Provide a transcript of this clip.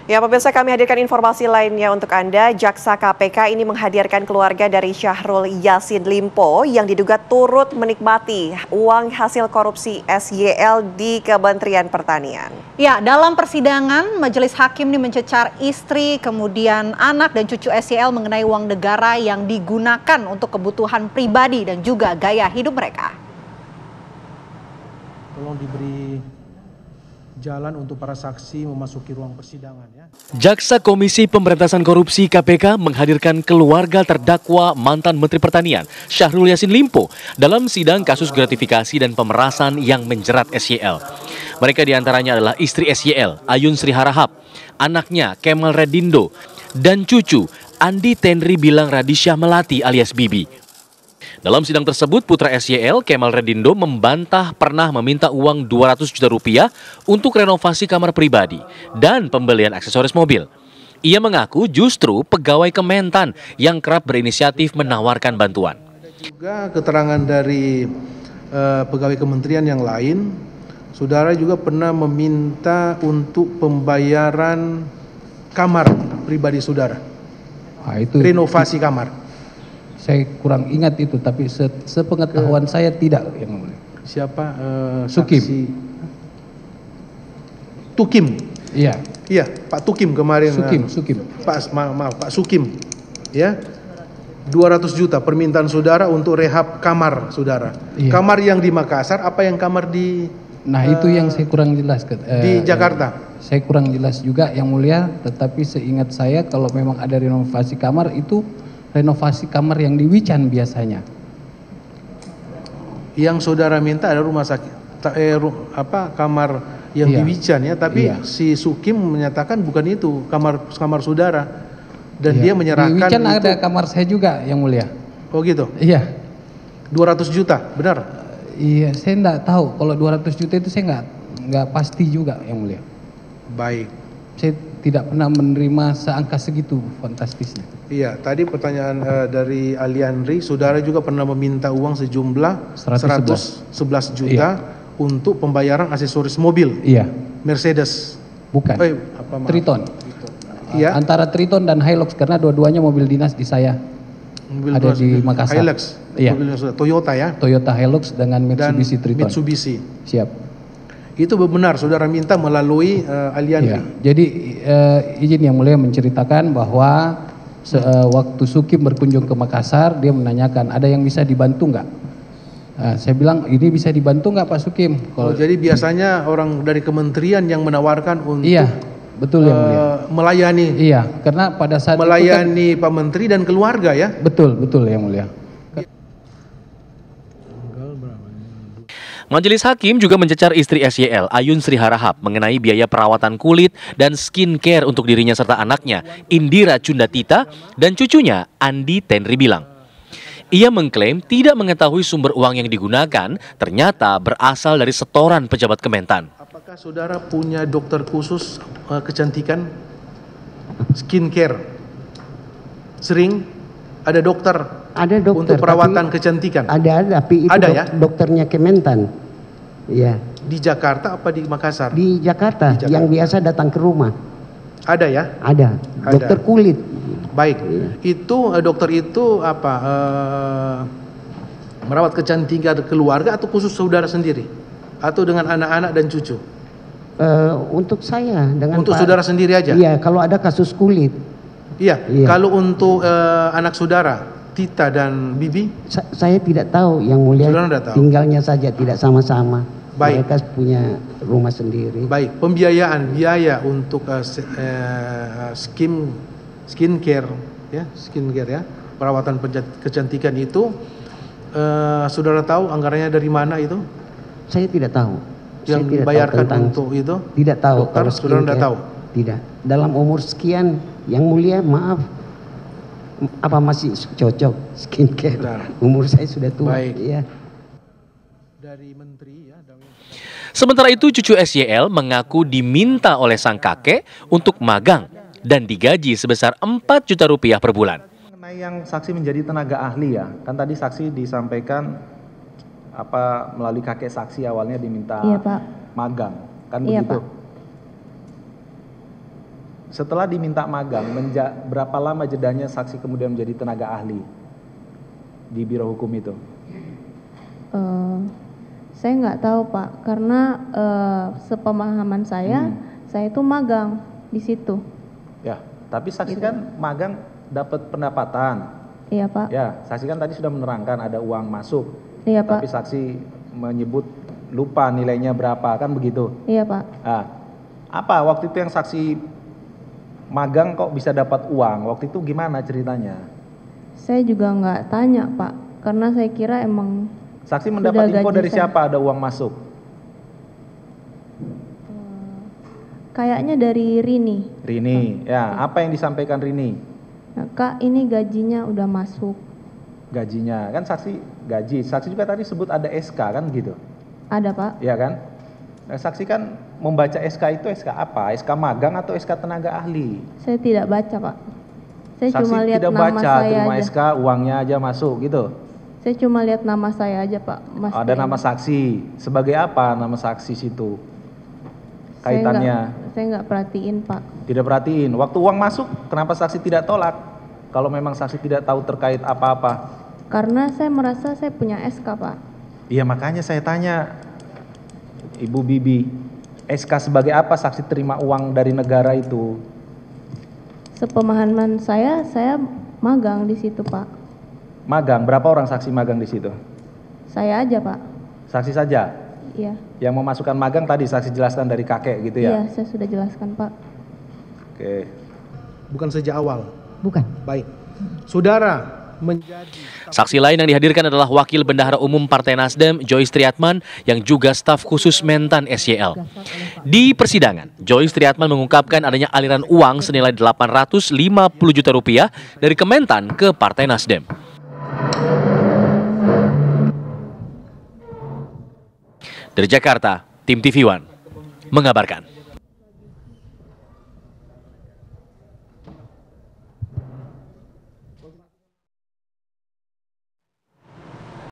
Ya, pemirsa, kami hadirkan informasi lainnya untuk Anda. Jaksa KPK ini menghadirkan keluarga dari Syahrul Yassin Limpo yang diduga turut menikmati uang hasil korupsi SYL di Kementerian Pertanian. Ya, dalam persidangan, majelis hakim ini mencecar istri, kemudian anak dan cucu SYL mengenai uang negara yang digunakan untuk kebutuhan pribadi dan juga gaya hidup mereka. Tolong diberi jalan untuk para saksi memasuki ruang persidangan ya. Jaksa Komisi Pemberantasan Korupsi KPK menghadirkan keluarga terdakwa mantan Menteri Pertanian Syahrul Yassin Limpo dalam sidang kasus gratifikasi dan pemerasan yang menjerat SYL. Mereka diantaranya adalah istri SYL, Ayun Sri Harahap, anaknya Kemal Redindo, dan cucu Andi Tenri Bilang Radisya Melati alias Bibi. Dalam sidang tersebut, putra SYL, Kemal Redindo, membantah pernah meminta uang 200 juta rupiah untuk renovasi kamar pribadi dan pembelian aksesoris mobil. Ia mengaku justru pegawai Kementan yang kerap berinisiatif menawarkan bantuan. Juga keterangan dari pegawai kementerian yang lain, saudara juga pernah meminta untuk pembayaran kamar pribadi saudara, renovasi kamar. Saya kurang ingat itu, tapi sepengetahuan saya tidak, Yang Mulia. Siapa? Sukim. Tukim. Iya. Iya, Pak Tukim kemarin. Sukim. Pak Sukim. Ya. 200 juta permintaan saudara untuk rehab kamar saudara. Iya. Kamar yang di Makassar, apa yang kamar di itu yang saya kurang jelas. Di Jakarta. Saya kurang jelas juga, Yang Mulia, tetapi seingat saya kalau memang ada renovasi kamar itu renovasi kamar yang di Wican biasanya. Yang saudara minta ada rumah sakit, kamar yang di Wican ya, tapi si Sukim menyatakan bukan itu kamar saudara, dan dia menyerahkan. Di Wican ada kamar saya juga, Yang Mulia. Oh gitu. Iya. 200 juta, benar? Iya, saya enggak tahu. Kalau 200 juta itu saya enggak pasti juga, Yang Mulia. Baik. Saya tidak pernah menerima seangka segitu fantastisnya. Iya, tadi pertanyaan dari Alianri, saudara juga pernah meminta uang sejumlah 111 juta untuk pembayaran aksesoris mobil. Iya. Mercedes. Bukan. Triton. Iya. Antara Triton dan Hilux, karena dua-duanya mobil dinas di saya. Ada di Makassar. Hilux. Iya. Toyota ya. Toyota Hilux dengan Mitsubishi Triton. Mitsubishi. Siap. Itu benar saudara minta melalui Alianri. Ya, jadi izin Yang Mulia menceritakan bahwa waktu Sukim berkunjung ke Makassar, dia menanyakan ada yang bisa dibantu nggak? Saya bilang ini bisa dibantu nggak Pak Sukim? Jadi biasanya orang dari kementerian yang menawarkan untuk betul Yang Mulia. Melayani. Iya, karena pada saat melayani Pak Menteri dan keluarga ya. Betul Yang Mulia. Majelis Hakim juga mencecar istri SYL, Ayun Sri Harahap, mengenai biaya perawatan kulit dan skincare untuk dirinya serta anaknya, Indira Cundatita, dan cucunya, Andi Tenri Bilang. Ia mengklaim tidak mengetahui sumber uang yang digunakan ternyata berasal dari setoran pejabat Kementan. Apakah saudara punya dokter khusus kecantikan, skincare? Sering ada dokter? Ada dokter untuk perawatan kecantikan. Ada, tapi itu ada, ya? Dokternya Kementan. Iya. Di Jakarta apa di Makassar? Di Jakarta, yang biasa datang ke rumah. Ada ya? Ada. Dokter kulit. Baik. Iya. Itu dokter itu merawat kecantikan keluarga atau khusus saudara sendiri? Atau dengan anak-anak dan cucu? Untuk saya dengan untuk saudara sendiri aja? Iya, kalau ada kasus kulit. Iya. Kalau untuk anak saudara Tita dan Bibi? Saya tidak tahu, Yang Mulia. Tinggalnya saja tidak sama-sama. Baik. Mereka punya rumah sendiri. Baik, biaya untuk skincare ya, perawatan kecantikan itu, saudara tahu anggarannya dari mana itu? Saya tidak tahu. Yang dibayarkan untuk itu? Tidak tahu. Dokter, saudara tidak tahu? Tidak. Dalam umur sekian, Yang Mulia, maaf, apa masih cocok skincare? Umur saya sudah tua. Baik. Ya. Dari menteri ya. Sementara itu cucu SYL mengaku diminta oleh sang kakek untuk magang dan digaji sebesar 4 juta rupiah per bulan. Mengenai yang saksi menjadi tenaga ahli ya, kan tadi saksi disampaikan melalui kakek saksi awalnya diminta magang, kan begitu? Setelah diminta magang, berapa lama jedanya saksi kemudian menjadi tenaga ahli di Biro Hukum itu? Saya nggak tahu Pak, karena sepemahaman saya itu magang di situ. Ya, tapi saksi gitu. Kan magang dapat pendapatan. Iya Pak. Ya, saksi kan tadi sudah menerangkan ada uang masuk. Iya Pak. Tapi saksi menyebut lupa nilainya berapa, kan begitu? Iya Pak. Nah, apa waktu itu yang saksi magang kok bisa dapat uang? Waktu itu gimana ceritanya? Saya juga nggak tanya Pak, karena saya kira emang. Saksi mendapat info dari siapa ada uang masuk? Kayaknya dari Rini. Rini, ya. Apa yang disampaikan Rini? Nah, Kak, ini gajinya udah masuk. Gajinya, kan saksi gaji. Saksi juga tadi sebut ada SK kan gitu? Ada Pak. Iya kan? Nah, saksi kan membaca SK itu SK apa? SK magang atau SK tenaga ahli? Saya tidak baca Pak. Saya saksi cuma lihat tidak nama baca, saya terima aja. SK, uangnya aja masuk gitu? Saya cuma lihat nama saya aja Pak. Mas ada nama saksi. Sebagai apa nama saksi situ? Kaitannya? Saya nggak perhatiin Pak. Tidak perhatiin. Waktu uang masuk, kenapa saksi tidak tolak? Kalau memang saksi tidak tahu terkait apa-apa. Karena saya merasa saya punya SK Pak. Iya makanya saya tanya, Ibu Bibi, SK sebagai apa saksi terima uang dari negara itu? Sepemahaman saya magang di situ Pak. Magang, berapa orang saksi magang di situ? Saya aja Pak. Saksi saja? Iya. Yang memasukkan magang tadi saksi jelaskan dari kakek gitu ya? Iya, saya sudah jelaskan Pak. Oke. Bukan sejak awal? Bukan. Baik. Saudara menjadi... Saksi lain yang dihadirkan adalah Wakil Bendahara Umum Partai Nasdem, Joyce Triatman, yang juga staf khusus Mentan SYL. Di persidangan, Joyce Triatman mengungkapkan adanya aliran uang senilai 850 juta rupiah dari Kementan ke Partai Nasdem. Dari Jakarta, tim TV One mengabarkan.